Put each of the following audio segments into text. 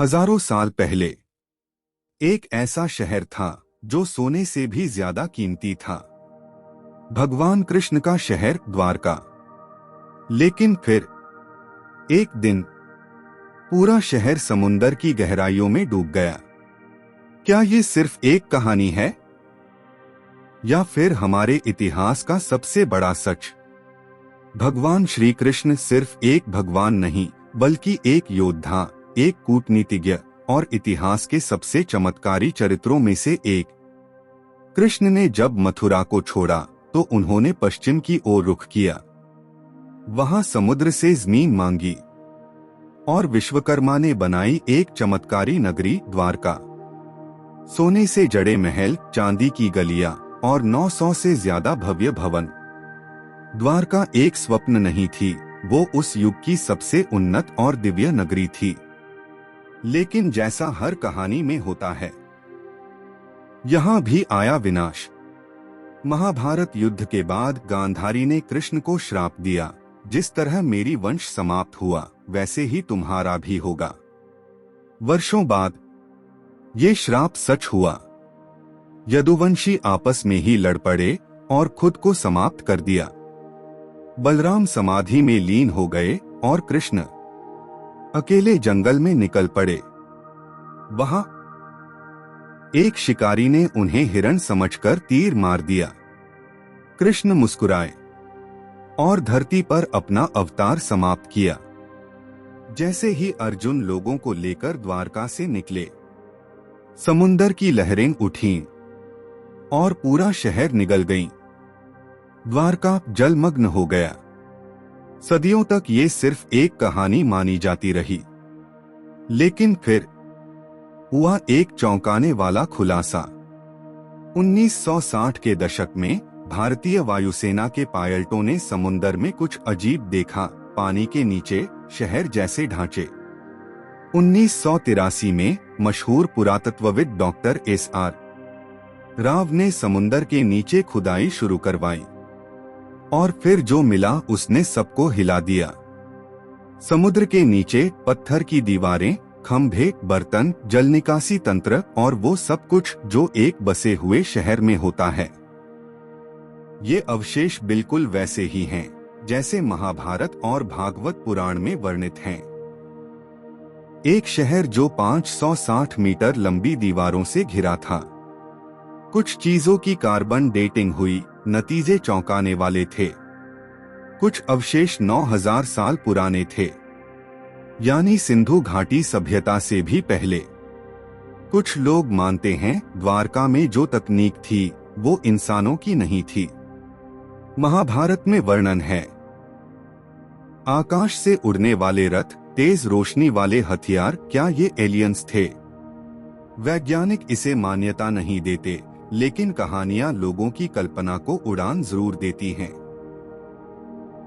हजारों साल पहले एक ऐसा शहर था जो सोने से भी ज्यादा कीमती था। भगवान कृष्ण का शहर द्वारका। लेकिन फिर एक दिन पूरा शहर समुंदर की गहराइयों में डूब गया। क्या ये सिर्फ एक कहानी है या फिर हमारे इतिहास का सबसे बड़ा सच? भगवान श्री कृष्ण सिर्फ एक भगवान नहीं बल्कि एक योद्धा, एक कूटनीतिज्ञ और इतिहास के सबसे चमत्कारी चरित्रों में से एक। कृष्ण ने जब मथुरा को छोड़ा तो उन्होंने पश्चिम की ओर रुख किया। वहां समुद्र से जमीन मांगी और विश्वकर्मा ने बनाई एक चमत्कारी नगरी द्वारका। सोने से जड़े महल, चांदी की गलियां और 900 से ज्यादा भव्य भवन। द्वारका एक स्वप्न नहीं थी, वो उस युग की सबसे उन्नत और दिव्य नगरी थी। लेकिन जैसा हर कहानी में होता है, यहाँ भी आया विनाश। महाभारत युद्ध के बाद गांधारी ने कृष्ण को श्राप दिया, जिस तरह मेरी वंश समाप्त हुआ वैसे ही तुम्हारा भी होगा। वर्षों बाद ये श्राप सच हुआ। यदुवंशी आपस में ही लड़ पड़े और खुद को समाप्त कर दिया। बलराम समाधि में लीन हो गए और कृष्ण अकेले जंगल में निकल पड़े। वहां एक शिकारी ने उन्हें हिरण समझकर तीर मार दिया। कृष्ण मुस्कुराए और धरती पर अपना अवतार समाप्त किया। जैसे ही अर्जुन लोगों को लेकर द्वारका से निकले, समुंदर की लहरें उठीं और पूरा शहर निगल गईं। द्वारका जलमग्न हो गया। सदियों तक ये सिर्फ एक कहानी मानी जाती रही। लेकिन फिर हुआ एक चौंकाने वाला खुलासा। 1960 के दशक में भारतीय वायुसेना के पायलटों ने समुंदर में कुछ अजीब देखा, पानी के नीचे शहर जैसे ढांचे। 1983 में मशहूर पुरातत्वविद डॉक्टर SR राव ने समुंदर के नीचे खुदाई शुरू करवाई और फिर जो मिला उसने सबको हिला दिया। समुद्र के नीचे पत्थर की दीवारें, खंभे, बर्तन, जल निकासी तंत्र और वो सब कुछ जो एक बसे हुए शहर में होता है। ये अवशेष बिल्कुल वैसे ही हैं जैसे महाभारत और भागवत पुराण में वर्णित हैं। एक शहर जो 560 मीटर लंबी दीवारों से घिरा था। कुछ चीजों की कार्बन डेटिंग हुई, नतीजे चौंकाने वाले थे। कुछ अवशेष 9000 साल पुराने थे, यानी सिंधु घाटी सभ्यता से भी पहले। कुछ लोग मानते हैं द्वारका में जो तकनीक थी वो इंसानों की नहीं थी। महाभारत में वर्णन है आकाश से उड़ने वाले रथ, तेज रोशनी वाले हथियार। क्या ये एलियंस थे? वैज्ञानिक इसे मान्यता नहीं देते, लेकिन कहानियां लोगों की कल्पना को उड़ान जरूर देती हैं।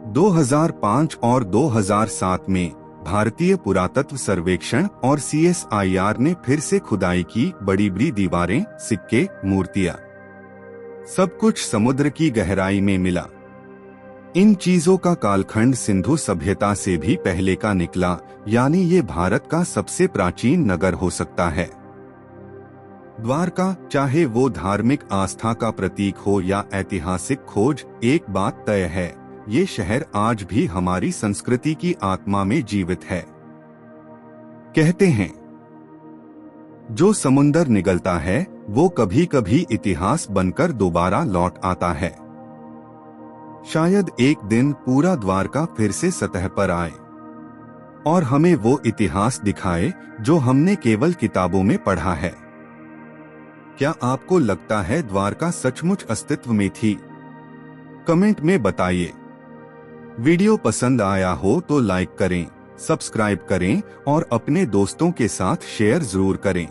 2005 और 2007 में भारतीय पुरातत्व सर्वेक्षण और CSIR ने फिर से खुदाई की। बड़ी बड़ी दीवारें, सिक्के, मूर्तियां, सब कुछ समुद्र की गहराई में मिला। इन चीजों का कालखंड सिंधु सभ्यता से भी पहले का निकला, यानी ये भारत का सबसे प्राचीन नगर हो सकता है। द्वारका, चाहे वो धार्मिक आस्था का प्रतीक हो या ऐतिहासिक खोज, एक बात तय है, ये शहर आज भी हमारी संस्कृति की आत्मा में जीवित है। कहते हैं जो समुंदर निगलता है वो कभी कभी इतिहास बनकर दोबारा लौट आता है। शायद एक दिन पूरा द्वारका फिर से सतह पर आए और हमें वो इतिहास दिखाए जो हमने केवल किताबों में पढ़ा है। क्या आपको लगता है द्वारका सचमुच अस्तित्व में थी? कमेंट में बताइए। वीडियो पसंद आया हो तो लाइक करें, सब्सक्राइब करें और अपने दोस्तों के साथ शेयर जरूर करें।